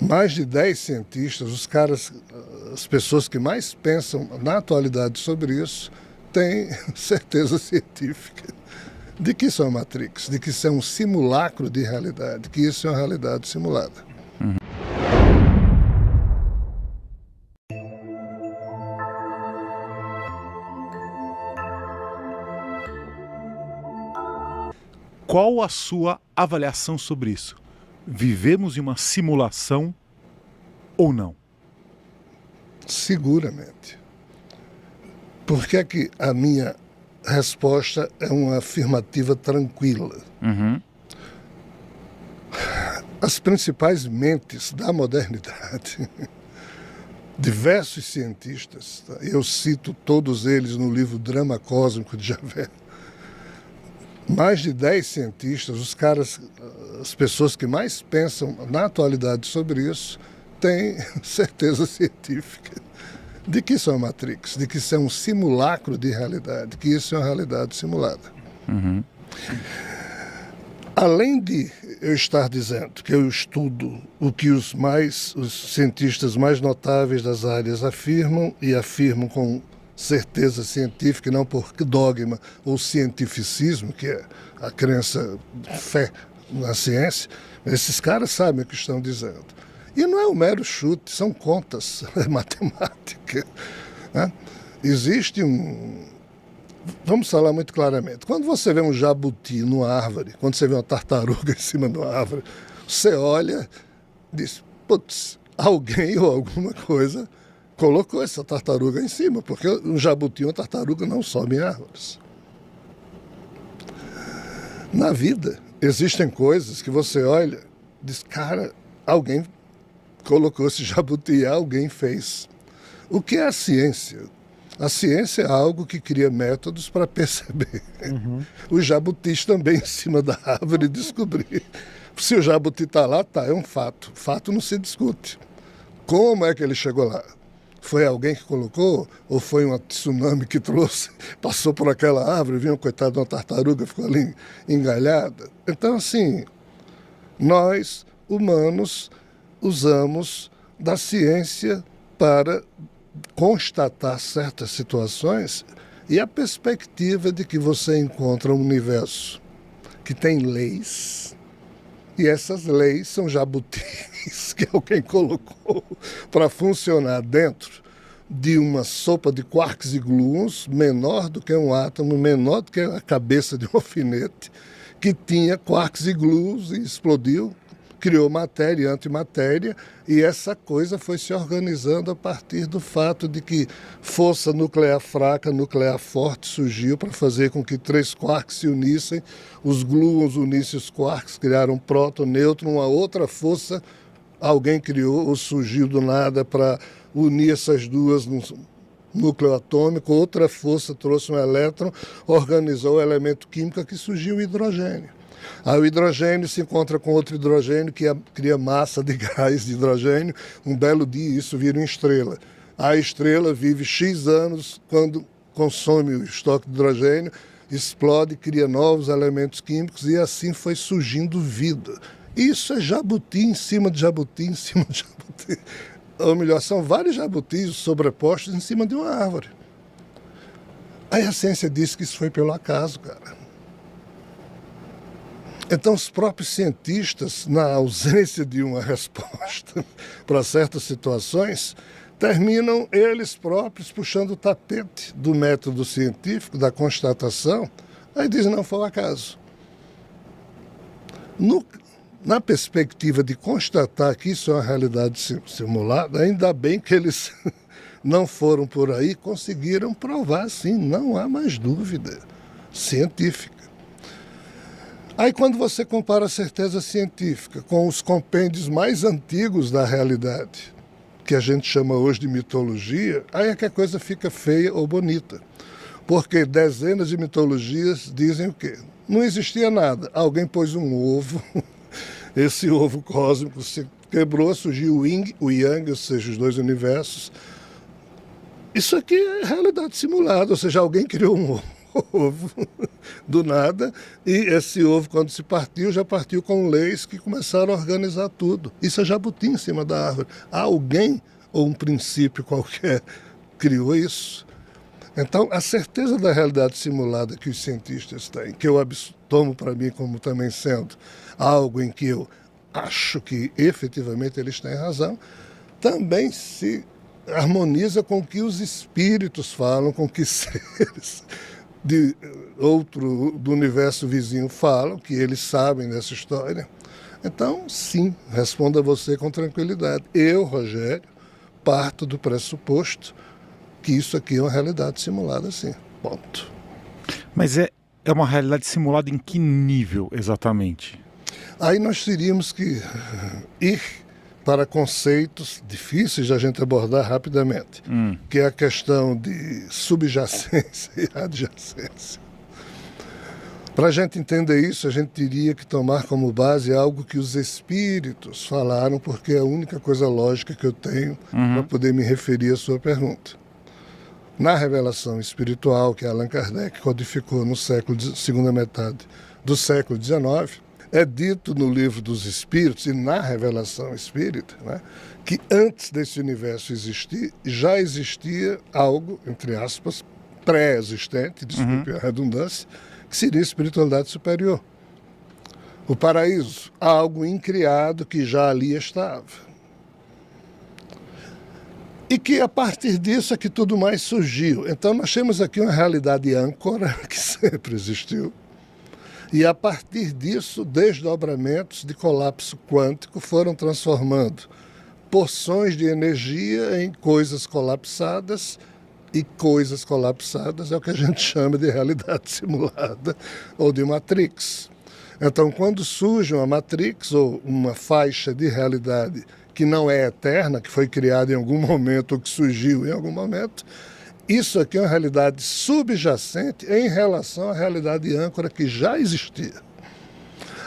Mais de 10 cientistas, as pessoas que mais pensam na atualidade sobre isso, têm certeza científica de que isso é uma Matrix, de que isso é um simulacro de realidade, que isso é uma realidade simulada. Qual a sua avaliação sobre isso? Vivemos em uma simulação ou não? Seguramente. Por que é que a minha resposta é uma afirmativa tranquila? As principais mentes da modernidade, diversos cientistas, eu cito todos eles no livro Drama Cósmico de Javert, mais de 10 cientistas, as pessoas que mais pensam na atualidade sobre isso, têm certeza científica de que isso é uma Matrix, de que isso é um simulacro de realidade, que isso é uma realidade simulada. Além de eu estar dizendo que eu estudo o que os cientistas mais notáveis das áreas afirmam, e afirmam com certeza científica, e não por dogma ou cientificismo, que é a crença, fé na ciência, esses caras sabem o que estão dizendo. E não é um mero chute, são contas, é matemática. Né? Existe Vamos falar muito claramente. Quando você vê um jabuti numa árvore, quando você vê uma tartaruga em cima de uma árvore, você olha e diz, putz, alguém ou alguma coisa colocou essa tartaruga em cima, porque um jabuti e uma tartaruga não sobem árvores. Na vida, existem coisas que você olha e diz, cara, alguém colocou esse jabuti, alguém fez. O que é a ciência? A ciência é algo que cria métodos para perceber. Os jabutis também em cima da árvore descobrir. Se o jabuti está lá, tá, é um fato. Fato não se discute. Como é que ele chegou lá? Foi alguém que colocou? Ou foi uma tsunami que trouxe, passou por aquela árvore, viu, coitado de uma tartaruga, ficou ali engalhada? Então, assim, nós, humanos, usamos da ciência para constatar certas situações e a perspectiva de que você encontra um universo que tem leis, e essas leis são jabutis que alguém colocou para funcionar dentro de uma sopa de quarks e gluons menor do que um átomo, menor do que a cabeça de um alfinete, que tinha quarks e gluons e explodiu, criou matéria e antimatéria, e essa coisa foi se organizando a partir do fato de que força nuclear fraca, nuclear forte surgiu para fazer com que 3 quarks se unissem, os gluons unissem os quarks, criaram um próton, nêutron, uma outra força alguém criou ou surgiu do nada para unir essas duas no núcleo atômico, outra força trouxe um elétron, organizou o elemento químico que surgiu o hidrogênio. Aí o hidrogênio se encontra com outro hidrogênio que cria massa de gás de hidrogênio. Um belo dia isso vira uma estrela. A estrela vive X anos, quando consome o estoque de hidrogênio, explode, cria novos elementos químicos e assim foi surgindo vida. Isso é jabuti em cima de jabuti em cima de jabuti. Ou melhor, são vários jabutis sobrepostos em cima de uma árvore. Aí a ciência diz que isso foi pelo acaso, cara. Então, os próprios cientistas, na ausência de uma resposta para certas situações, terminam eles próprios puxando o tapete do método científico, da constatação, aí dizem, não, foi um acaso. Na perspectiva de constatar que isso é uma realidade simulada, ainda bem que eles não foram por aí, conseguiram provar, sim, não há mais dúvida científica. Aí quando você compara a certeza científica com os compêndios mais antigos da realidade, que a gente chama hoje de mitologia, aí é que a coisa fica feia ou bonita. Porque dezenas de mitologias dizem o quê? Não existia nada. Alguém pôs um ovo, esse ovo cósmico se quebrou, surgiu o Yin, o Yang, ou seja, os dois universos. Isso aqui é realidade simulada, ou seja, alguém criou um ovo. ovo do nada, e esse ovo, quando se partiu, já partiu com leis que começaram a organizar tudo. Isso é jabuti em cima da árvore. Alguém, ou um princípio qualquer, criou isso. Então, a certeza da realidade simulada que os cientistas têm, que eu tomo para mim como também sendo algo em que eu acho que efetivamente eles têm razão, também se harmoniza com o que os espíritos falam, com o que seres do universo vizinho falam, que eles sabem dessa história. Então, sim, respondo a você com tranquilidade. Eu, Rogério, parto do pressuposto que isso aqui é uma realidade simulada, sim. Ponto. Mas é uma realidade simulada em que nível, exatamente? Aí nós teríamos que ir para conceitos difíceis de a gente abordar rapidamente, que é a questão de subjacência e adjacência. Para a gente entender isso, a gente teria que tomar como base algo que os espíritos falaram, porque é a única coisa lógica que eu tenho para poder me referir à sua pergunta. Na revelação espiritual que Allan Kardec codificou no segunda metade do século XIX, é dito no Livro dos Espíritos e na revelação espírita, né, que antes desse universo existir, já existia algo, entre aspas, pré-existente, desculpe a redundância, que seria a espiritualidade superior. O paraíso, algo incriado que já ali estava. E que a partir disso é que tudo mais surgiu. Então nós temos aqui uma realidade âncora que sempre existiu. E a partir disso, desdobramentos de colapso quântico foram transformando porções de energia em coisas colapsadas, e coisas colapsadas é o que a gente chama de realidade simulada ou de Matrix. Então, quando surge uma Matrix ou uma faixa de realidade que não é eterna, que foi criada em algum momento ou que surgiu em algum momento, isso aqui é uma realidade subjacente em relação à realidade âncora que já existia.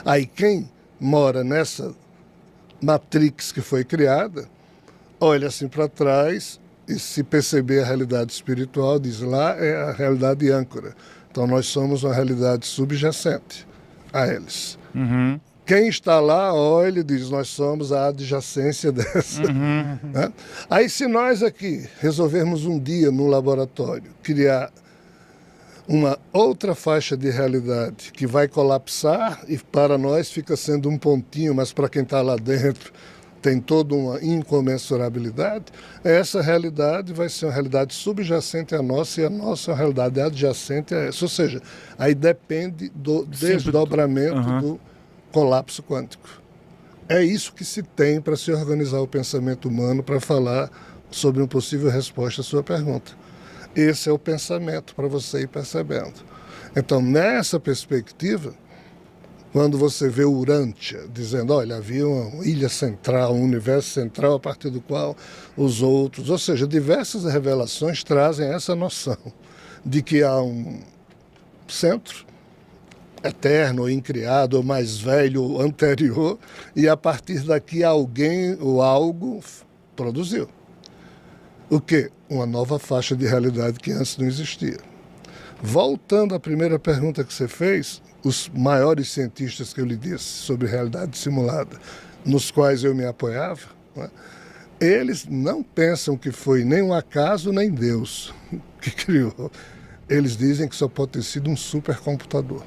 Aí quem mora nessa matrix que foi criada, olha assim para trás e se perceber a realidade espiritual, diz lá é a realidade âncora. Então nós somos uma realidade subjacente a eles. Quem está lá, olha e diz, nós somos a adjacência dessa. Né? Aí se nós aqui resolvermos um dia no laboratório criar uma outra faixa de realidade que vai colapsar e para nós fica sendo um pontinho, mas para quem está lá dentro tem toda uma incomensurabilidade, essa realidade vai ser uma realidade subjacente à nossa e a nossa é uma realidade adjacente a essa. Ou seja, aí depende do desdobramento do colapso quântico. É isso que se tem para se organizar o pensamento humano para falar sobre uma possível resposta à sua pergunta. Esse é o pensamento para você ir percebendo. Então, nessa perspectiva, quando você vê Urântia dizendo, olha, havia uma ilha central, um universo central a partir do qual os outros, ou seja, diversas revelações trazem essa noção de que há um centro eterno, ou incriado, ou mais velho, ou anterior, e a partir daqui alguém ou algo produziu. O quê? Uma nova faixa de realidade que antes não existia. Voltando à primeira pergunta que você fez, os maiores cientistas que eu lhe disse sobre realidade simulada, nos quais eu me apoiava, né, eles não pensam que foi nem um acaso, nem Deus que criou. Eles dizem que só pode ter sido um supercomputador.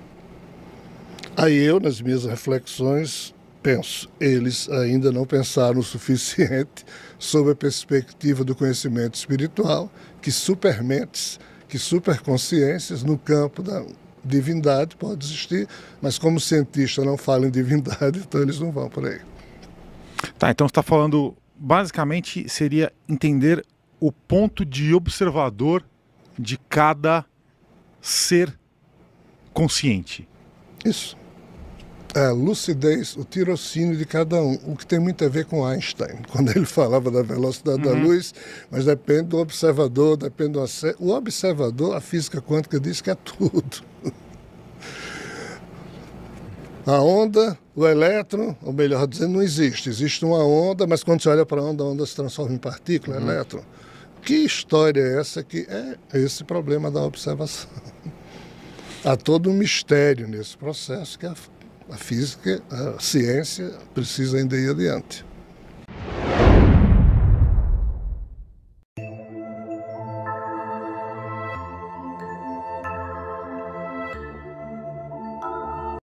Aí eu, nas minhas reflexões, penso, eles ainda não pensaram o suficiente sobre a perspectiva do conhecimento espiritual, que supermentes, que superconsciências no campo da divindade pode existir, mas como cientista não fala em divindade, então eles não vão por aí. Tá, então você está falando, basicamente, seria entender o ponto de observador de cada ser consciente. Isso. A lucidez, o tirocínio de cada um, o que tem muito a ver com Einstein, quando ele falava da velocidade da luz, mas depende do observador, depende do acesso. O observador, a física quântica diz que é tudo. A onda, o elétron, ou melhor dizendo, não existe. Existe uma onda, mas quando você olha para a onda se transforma em partícula, elétron. Que história é essa que é esse problema da observação? há todo um mistério nesse processo que a física, a ciência precisa ainda ir adiante.